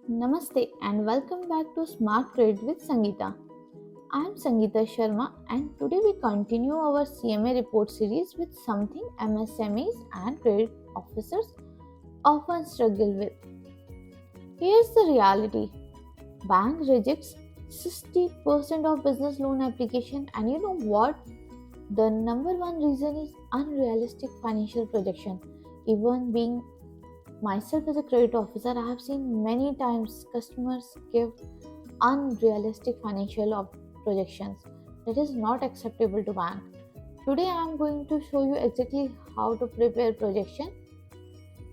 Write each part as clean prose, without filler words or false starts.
Namaste and welcome back to Smart Trade with Sangeeta. I am Sangeeta Sharma and today we continue our CMA Report series with something MSMEs and credit officers often struggle with. Here's the reality. Bank rejects 60% of business loan application, and you know what? The number one reason is unrealistic financial projection. Even being myself as a credit officer, I have seen many times customers give unrealistic projections that is not acceptable to bank. Today I am going to show you exactly how to prepare projection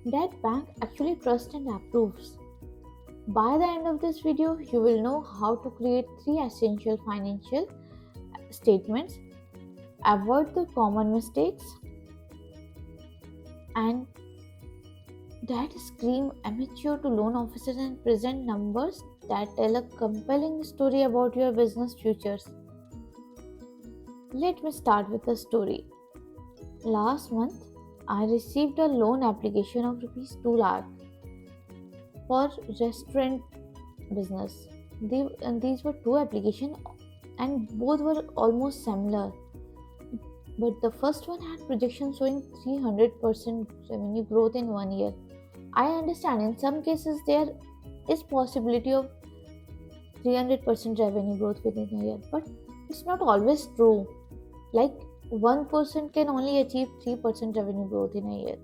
that bank actually trusts and approves. By the end of this video, you will know how to create three essential financial statements, avoid the common mistakes, and that scream amateur to loan officers and present numbers that tell a compelling story about your business futures. Let me start with a story. Last month, I received a loan application of rupees 2 lakh for restaurant business. These were two applications and both were almost similar. But the first one had projections showing 300% revenue growth in 1 year. I understand in some cases there is possibility of 300% revenue growth within a year, but it's not always true. Like 1% can only achieve 3% revenue growth in a year.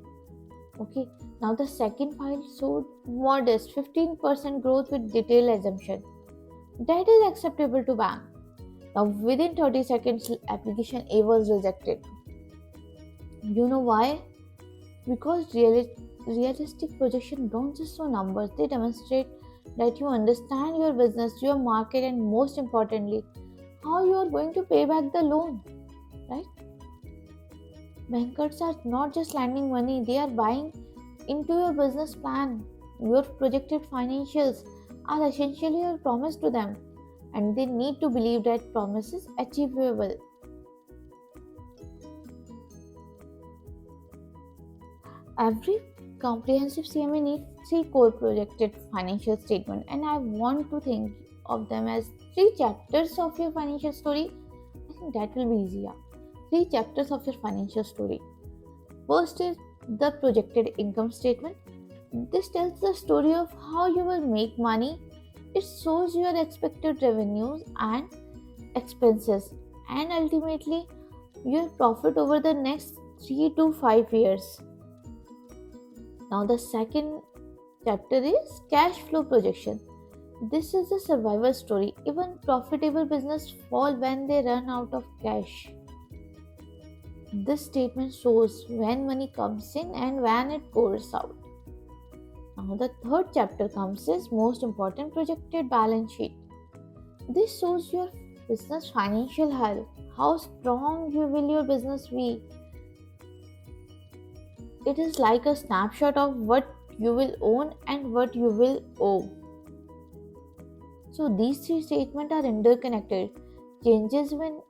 Okay, now the second file showed modest 15% growth with detailed assumption. That is acceptable to bank. Now within 30 seconds, application A was rejected. You know why? Because realistic projection don't just show numbers, they demonstrate that you understand your business, your market, and most importantly, how you are going to pay back the loan, right? Bankers are not just lending money, they are buying into your business plan. Your projected financials are essentially your promise to them, and they need to believe that promise is achievable. Every comprehensive CMA needs three core projected financial statement, and I want to think of them as three chapters of your financial story. I think that will be easier. Three chapters of your financial story. First is the projected income statement. This tells the story of how you will make money. It shows your expected revenues and expenses and ultimately your profit over the next 3 to 5 years. Now, the second chapter is cash flow projection. This is a survival story. Even profitable business fall when they run out of cash. This statement shows when money comes in and when it goes out. Now, the third chapter comes is most important projected balance sheet. This shows your business financial health, how strong you will your business be. It is like a snapshot of what you will own and what you will owe. So these three statements are interconnected. Changes when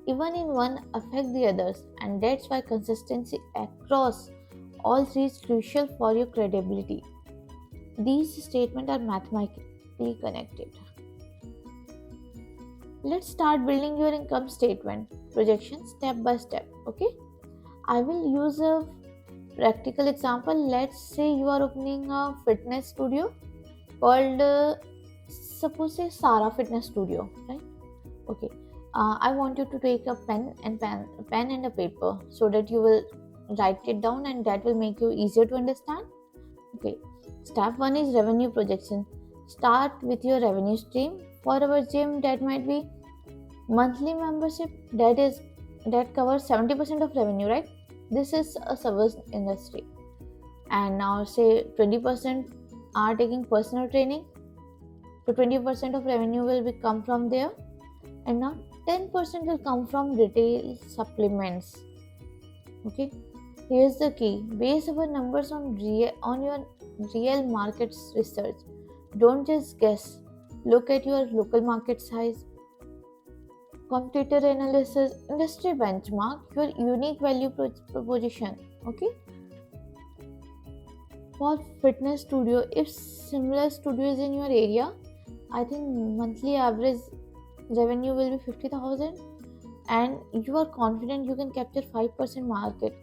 even in one affect the others, and that's why consistency across all three is crucial for your credibility. These statements are mathematically connected. Let's start building your income statement projection step by step. Okay, I will use a practical example. Let's say you are opening a fitness studio called suppose say Sara Fitness Studio, right? Okay, I want you to take a pen and a paper so that you will write it down and that will make you easier to understand. Okay, step 1 is revenue projection. Start with your revenue stream. For our gym, that might be monthly membership, that covers 70% of revenue, right? This is a service industry. And now say 20% are taking personal training, so 20% of revenue will be come from there, and now 10% will come from retail supplements. Okay, here's the key: base our numbers on your real market research. Don't just guess. Look at your local market size, competitor analysis, industry benchmark, your unique value proposition. Okay, For fitness studio, if similar studio is in your area, I think monthly average revenue will be 50,000, and you are confident you can capture 5% market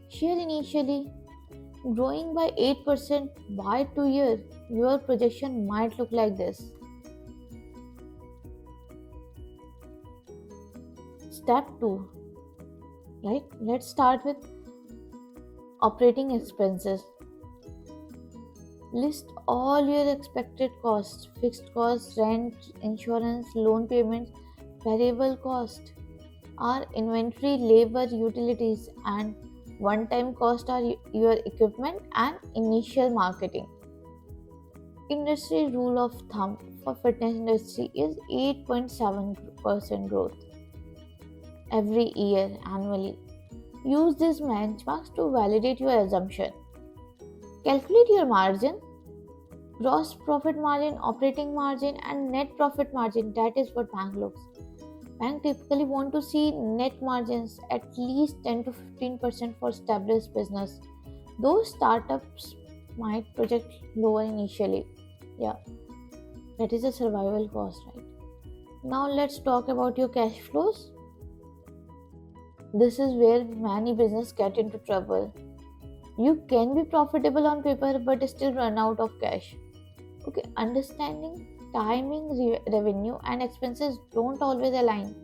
share initially, growing by 8% by 2 years. Your projection might look like this. Step 2, right? Let's start with operating expenses. List all your expected costs: fixed costs, rent, insurance, loan payments, variable cost are inventory, labor, utilities, and one time cost are your equipment and initial marketing. Industry rule of thumb for fitness industry is 8.7% growth every year annually. Use these benchmarks to validate your assumption. Calculate your margin: gross profit margin, operating margin, and net profit margin. That is what bank looks. Bank typically want to see net margins at least 10 to 15% for established business. Those startups might project lower initially. Yeah, that is a survival cost, right? Now let's talk about your cash flows. This is where many businesses get into trouble. You can be profitable on paper but still run out of cash. Okay, understanding timing, revenue, and expenses don't always align.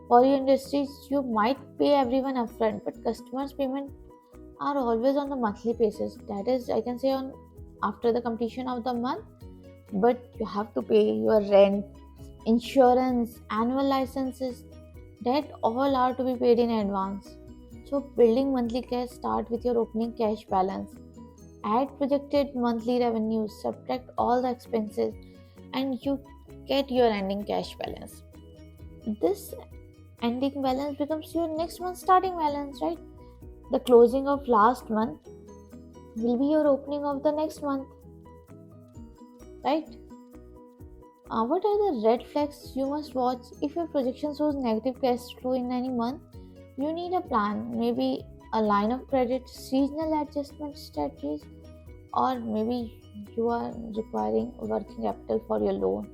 For your industries, you might pay everyone upfront, but customers' payment are always on the monthly basis. That is, I can say, on after the completion of the month. But you have to pay your rent, insurance, annual licenses. That all are to be paid in advance. So, building monthly cash start with your opening cash balance. Add projected monthly revenues, subtract all the expenses, and you get your ending cash balance. This ending balance becomes your next month's starting balance, right? The closing of last month will be your opening of the next month, right? What are the red flags you must watch if your projection shows negative cash flow in any month? You need a plan, maybe a line of credit, seasonal adjustment strategies, or maybe you are requiring working capital for your loan.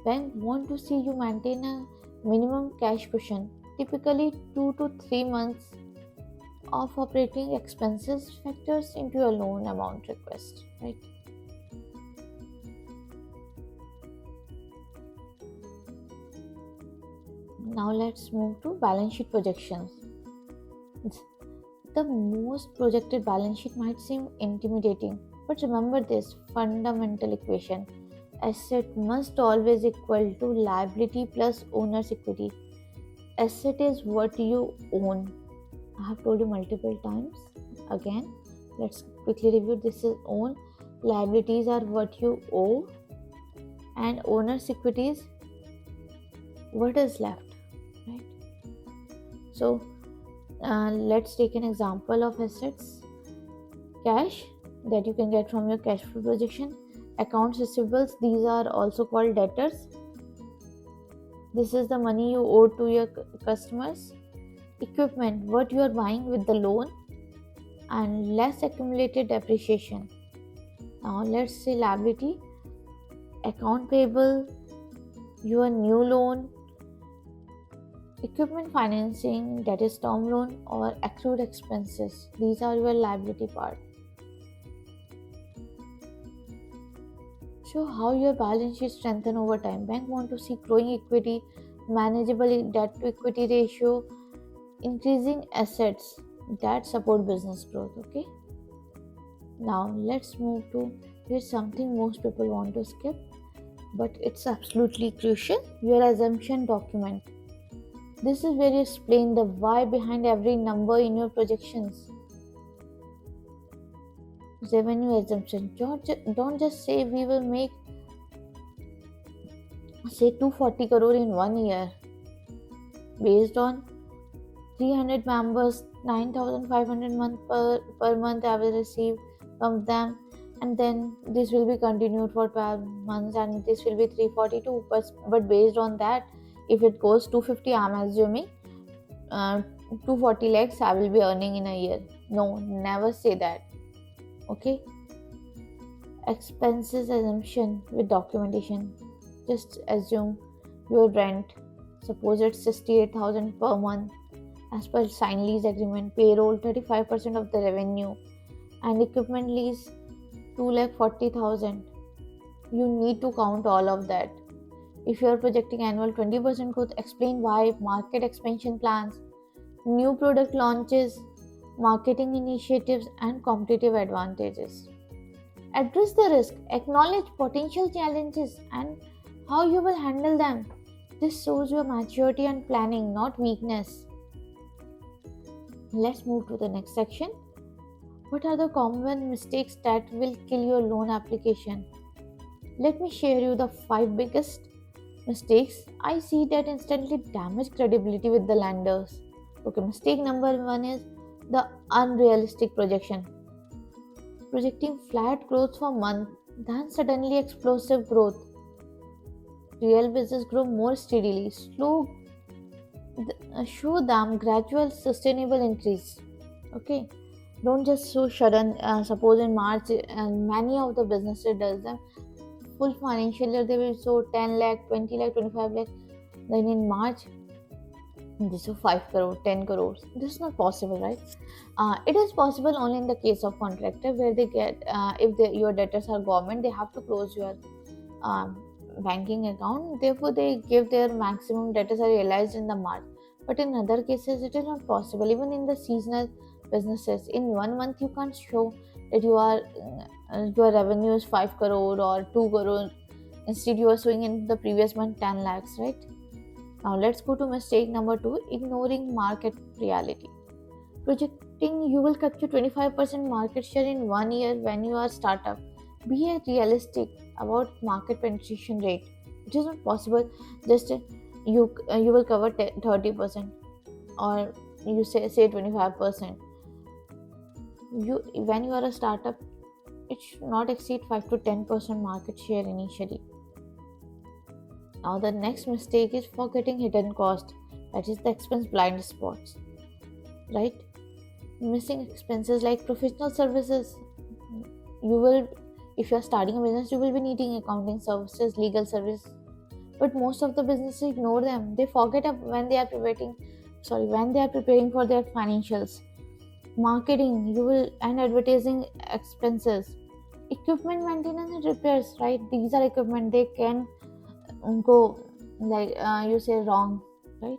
Bank want to see you maintain a minimum cash cushion, typically 2 to 3 months of operating expenses factors into your loan amount request, right? Now let's move to balance sheet projections. The most projected balance sheet might seem intimidating, but remember this fundamental equation: asset must always equal to liability plus owner's equity. Asset is what you own. I have told you multiple times. Again, let's quickly review. This is own. Liabilities are what you owe, and owner's equity is what is left, right? So let's take an example of assets. Cash that you can get from your cash flow projection. Accounts receivables, these are also called debtors. This is the money you owe to your customers. Equipment, what you are buying with the loan, and less accumulated depreciation. Now let's say liability: account payable, your new loan, equipment financing, that is term loan, or accrued expenses. These are your liability part. Show how your balance sheet strengthen over time. Bank want to see growing equity, manageable debt to equity ratio, increasing assets that support business growth. Okay, now let's move to, here's something most people want to skip, but it's absolutely crucial: your assumption document. This is where you explain the why behind every number in your projections. Revenue assumption: don't just say we will make, say, 240 crore in 1 year based on 300 members, 9,500 per month I will receive from them, and then this will be continued for 12 months and this will be 342. But based on that, if it goes 250, I'm assuming 240 lakhs I will be earning in a year. No, never say that. Okay, Expenses assumption with documentation. Just assume your rent. Suppose it's 68,000 per month as per signed lease agreement. Payroll 35% of the revenue, and equipment lease 2,40,000. You need to count all of that. If you are projecting annual 20% growth, explain why. Market expansion plans, new product launches, marketing initiatives, and competitive advantages. Address the risk, acknowledge potential challenges, and how you will handle them. This shows your maturity and planning, not weakness. Let's move to the next section. What are the common mistakes that will kill your loan application? Let me share you the 5 biggest mistakes I see that instantly damage credibility with the lenders. Okay, mistake number 1 is the unrealistic projection. Projecting flat growth for month, then suddenly explosive growth. Real business grow more steadily. Show them gradual, sustainable increase. Okay, don't just show sudden. Suppose in March, and many of the businesses does them full financial year they will show 10 lakh, 20 lakh, 25 lakh. Then in March, this is 5 crore, 10 crores. This is not possible, right? It is possible only in the case of contractor where they get, if your debtors are government, they have to close your um, banking account. Therefore, they give their maximum debtors are realized in the March. But in other cases, it is not possible. Even in the seasonal businesses, in 1 month you can't show that your revenue is 5 crore or 2 crore. Instead, you are showing in the previous month 10 lakhs, right? Now let's go to mistake number 2, ignoring market reality. Projecting you will capture 25% market share in 1 year when you are startup. Be realistic about market penetration rate. It is not possible. Just you will cover 30% or you say 25%. You when you are a startup, it should not exceed 5 to 10% market share initially. Now the next mistake is forgetting hidden cost. That is the expense blind spots, right? Missing expenses like professional services. You will, if you are starting a business, you will be needing accounting services, legal service, but most of the businesses ignore them. They forget when they are preparing for their financials. Marketing, you will, and advertising expenses, equipment maintenance and repairs, right? These are equipment, they can go like you say wrong, right?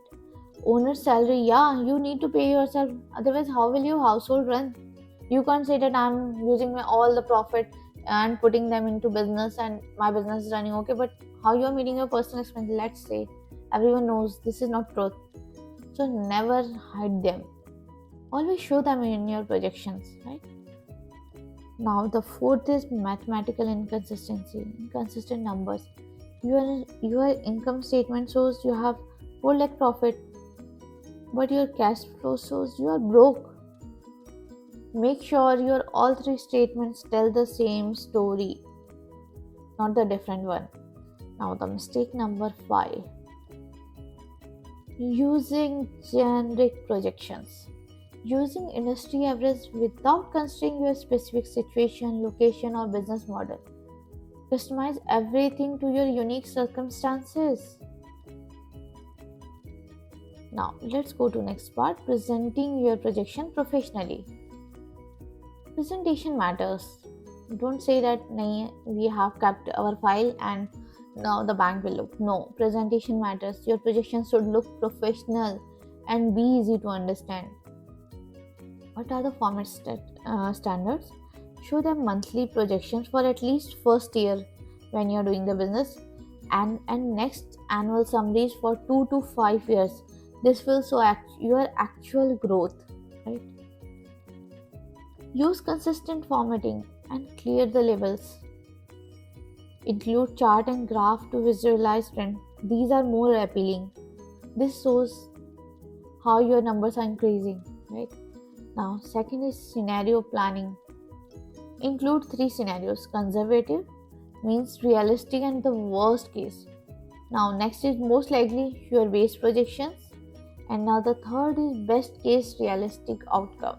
Owner's salary, yeah, you need to pay yourself, otherwise how will your household run? You can't say that I'm using all the profit and putting them into business and my business is running okay, but how you are meeting your personal expenses? Let's say everyone knows this is not truth, so never hide them, always show them in your projections, right? Now the fourth is mathematical inconsistency, inconsistent numbers. Your income statement shows you have 4 lakh profit, but your cash flow shows you are broke. Make sure your all three statements tell the same story, not the different one. Now the mistake number 5, using generic projections. Using industry average without considering your specific situation, location, or business model. Customize everything to your unique circumstances. Now let's go to next part, presenting your projection professionally. Presentation matters. Don't say that we have kept our file and now the bank will look. No, presentation matters. Your projection should look professional and be easy to understand. What are the format standards? Show them monthly projections for at least first year when you're doing the business, and next annual summaries for 2 to 5 years. This will show your actual growth, right? Use consistent formatting and clear the labels. Include chart and graph to visualize trend. These are more appealing. This shows how your numbers are increasing, right? Now second is scenario planning. Include 3 scenarios. Conservative means realistic and the worst case. Now next is most likely, your base projections, and now the third is best case realistic outcome.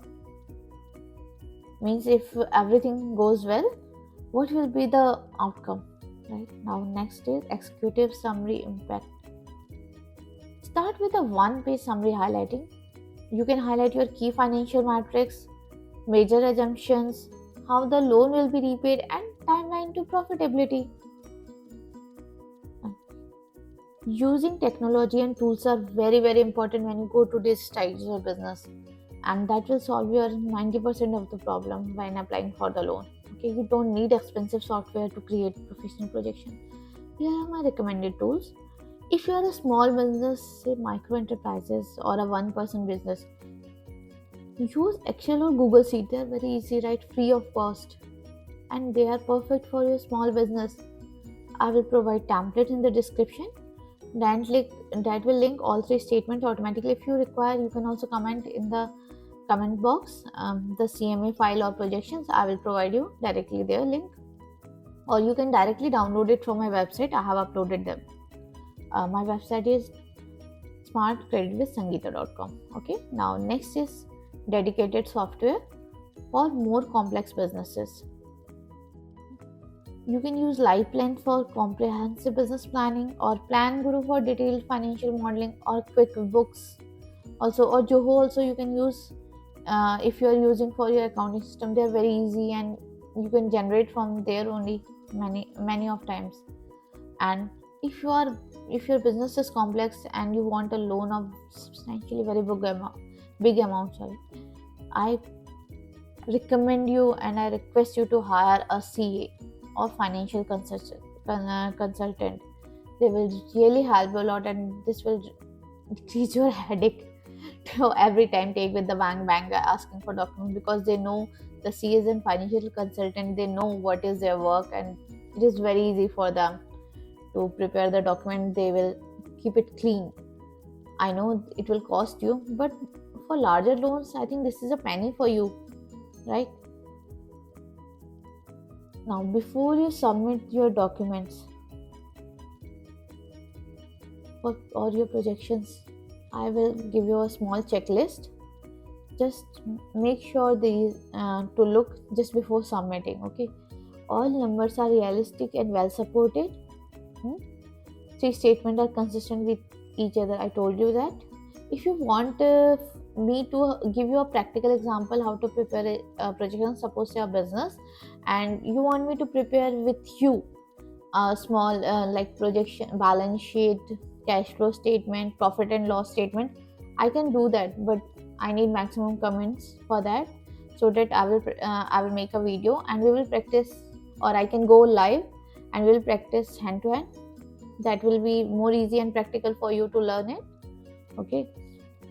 Means if everything goes well, What will be the outcome? Right now, next is executive summary impact. Start with a one-page summary highlighting. You can highlight your key financial metrics, major assumptions, how the loan will be repaid, and timeline to profitability. Using technology and tools are very very important when you go to this stage of business, and that will solve your 90% of the problem when applying for the loan. Okay, you don't need expensive software to create professional projection. Here are my recommended tools. If you are a small business, say micro enterprises or a one person business, use Excel or Google Sheet. They are very easy, right? Free of cost, and they are perfect for your small business. I will provide template in the description. That will link all three statements automatically. If you require, you can also comment in the comment box the CMA file or projections. I will provide you directly their link, or you can directly download it from my website. I have uploaded them. My website is smartcreditwithsangeeta.com. Okay, now next is dedicated software for more complex businesses. You can use LifePlan for comprehensive business planning, or Plan Guru for detailed financial modeling, or QuickBooks also, or Joho also you can use. If you are using for your accounting system, they are very easy and you can generate from there only many of times. And if your business is complex and you want a loan of substantially very big amount, sorry, I recommend you and I request you to hire a CA or financial consultant. They will really help a lot, and this will decrease your headache to every time take with the bank asking for documents, because they know the CAs and financial consultant, they know what is their work, and it is very easy for them to prepare the document. They will keep it clean. I know it will cost you, but for larger loans, I think this is a penny for you, right? Now, before you submit your documents or your projections, I will give you a small checklist. Just make sure these to look just before submitting. Okay, all numbers are realistic and well supported. Hmm? Three statements are consistent with each other. I told you that. If you want me to give you a practical example how to prepare a projection, suppose your business, and you want me to prepare with you a small like projection, balance sheet, cash flow statement, profit and loss statement, I can do that, but I need maximum comments for that, so that I will make a video and we will practice, or I can go live and we will practice hand to hand. That will be more easy and practical for you to learn it. Okay,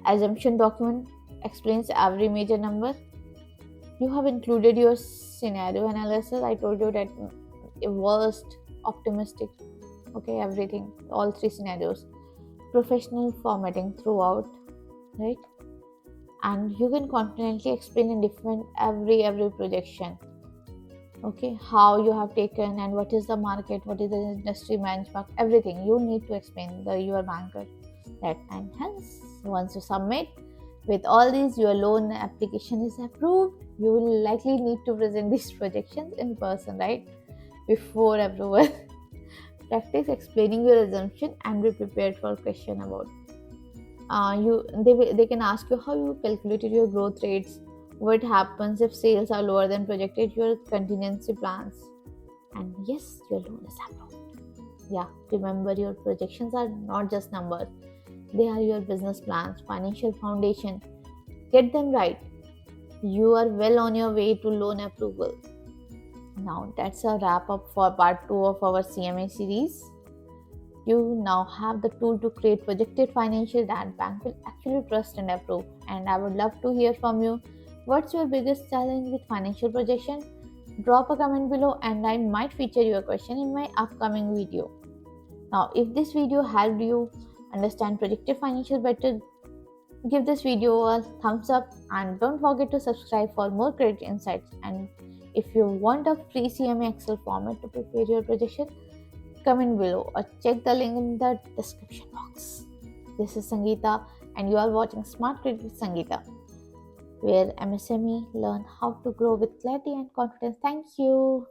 assumption document explains every major number. You have included your scenario analysis. I told you that worst, optimistic, okay, everything, all three scenarios. Professional formatting throughout, right? And you can confidently explain in different every projection. Okay, how you have taken and what is the market, what is the industry benchmark, everything you need to explain the your banker that. And hence, once you submit with all these, your loan application is approved. You will likely need to present these projections in person, right, before approval. Practice explaining your assumption and be prepared for question about they can ask you how you calculated your growth rates, what happens if sales are lower than projected, your contingency plans, and yes, your loan is approved. Yeah, remember, your projections are not just numbers, they are your business plans, financial foundation. Get them right. You are well on your way to loan approval. Now that's a wrap up for part 2 of our CMA series. You now have the tool to create projected financial that bank will actually trust and approve. And I would love to hear from you. What's your biggest challenge with financial projection? Drop a comment below and I might feature your question in my upcoming video. Now, if this video helped you understand projected financial better, give this video a thumbs up and don't forget to subscribe for more great insights. And if you want a free CMA Excel format to prepare your projection, comment below or check the link in the description box. This is Sangeeta and you are watching Smart Credit with Sangeeta, where MSME learn how to grow with clarity and confidence. Thank you.